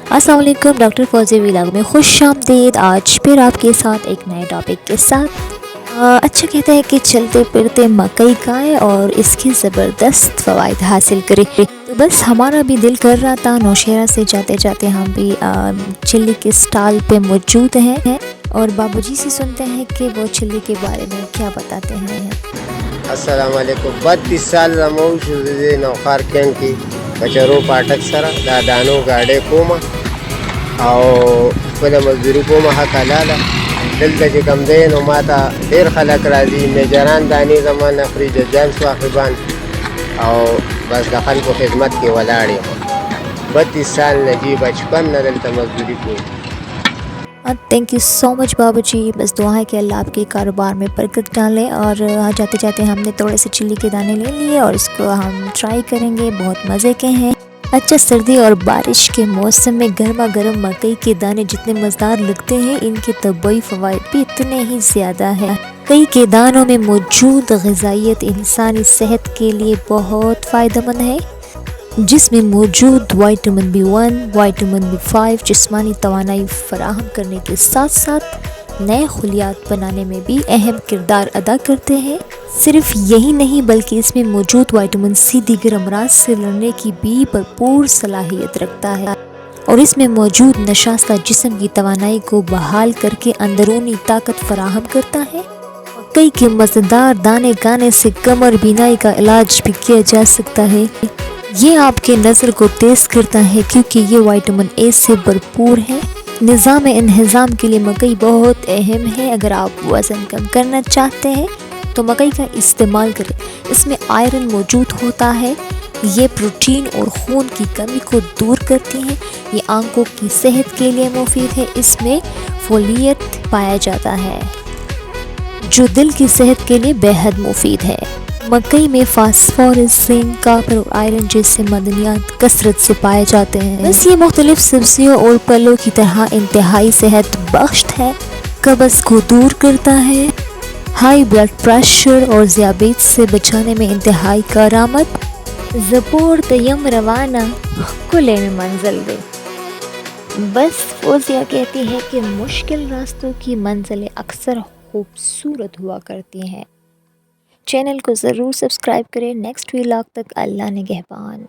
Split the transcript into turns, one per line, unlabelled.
अस्सलाम वालेकुम, डॉक्टर फौजी व्लॉग में खुश आमदीद। आज फिर आपके साथ एक नए टॉपिक के साथ। अच्छा कहते हैं कि चलते फिरते मकई खाएं और इसकी ज़बरदस्त फ़वाइद हासिल करें। तो बस हमारा भी दिल कर रहा था, नौशेरा से जाते जाते हम भी चिल्ली के स्टॉल पे मौजूद हैं और बाबूजी से सुनते हैं कि वो चिल्ली के बारे में क्या बताते हैं।
अस्सलाम वालेकुम। 32 साल रमऊ شو د نوخار کین کې بچرو پاټک سره دا دانو گاډې کوم او خپل مزدوري کوم حق حلاله. دلته چې کم دی نو ماته ډېر خلک راځي، میجران دانې زما نفري ججان صاحبان او بس د خلکو خدمت کې ولاړ یم. 32 سال نه جی بچپن نه دلته مزدوري کوم.
थैंक यू सो मच बाबू जी। बस दुआ है कि अल्लाह आपके कारोबार में बरकत डालें। और जाते जाते हमने थोड़े से चिल्ली के दाने ले लिए और इसको हम ट्राई करेंगे, बहुत मज़े के हैं। अच्छा, सर्दी और बारिश के मौसम में गर्मा गर्म मकई के दाने जितने मज़ेदार लगते हैं, इनके तबई फ़वाइद भी इतने ही ज़्यादा हैं। मकई के दानों में मौजूद ग़िज़ाइयत इंसानी सेहत के लिए बहुत फ़ायदेमंद है, जिसमें मौजूद विटामिन B1, विटामिन B5 जिस्मानी तवानाई फराहम करने के साथ साथ नए खुलियात बनाने में भी अहम किरदार अदा करते हैं। सिर्फ यही नहीं बल्कि इसमें मौजूद विटामिन C दीगर अमराज से लड़ने की भी भरपूर सलाहियत रखता है और इसमें मौजूद नशास्ता जिस्म की तवानाई को बहाल करके अंदरूनी ताकत फराहम करता है। मकई के मज़ेदार दाने खाने से कमर बीनाई का इलाज भी किया जा सकता है। ये आपके नज़र को तेज़ करता है क्योंकि ये विटामिन A से भरपूर है। निज़ाम इंहिज़ाम के लिए मकई बहुत अहम है। अगर आप वज़न कम करना चाहते हैं तो मकई का इस्तेमाल करें, इसमें आयरन मौजूद होता है। ये प्रोटीन और खून की कमी को दूर करती है। ये आंखों की सेहत के लिए मुफीद है। इसमें फोलियत पाया जाता है जो दिल की सेहत के लिए बेहद मुफीद है। मकई में फास्फोरस, जिंक, कॉपर और आयरन जैसे मदनियात कसरत से पाए जाते हैं। बस ये मुख्तलिफ सब्जियों और फलों की तरह इंतहाई सेहत बख्श है। कब्ज़ को दूर करता है, हाई ब्लड प्रेशर और ज़ियाबीत से बचाने में इंतहाई कारआमद। ज़बूर तयम रवाना कुले में मंजिल दे। बस फौजिया कहती है कि मुश्किल रास्तों की मंजिलें अक्सर खूबसूरत हुआ करती हैं। चैनल को ज़रूर सब्सक्राइब करें। नेक्स्ट व्लॉग तक अल्लाह निगहबान।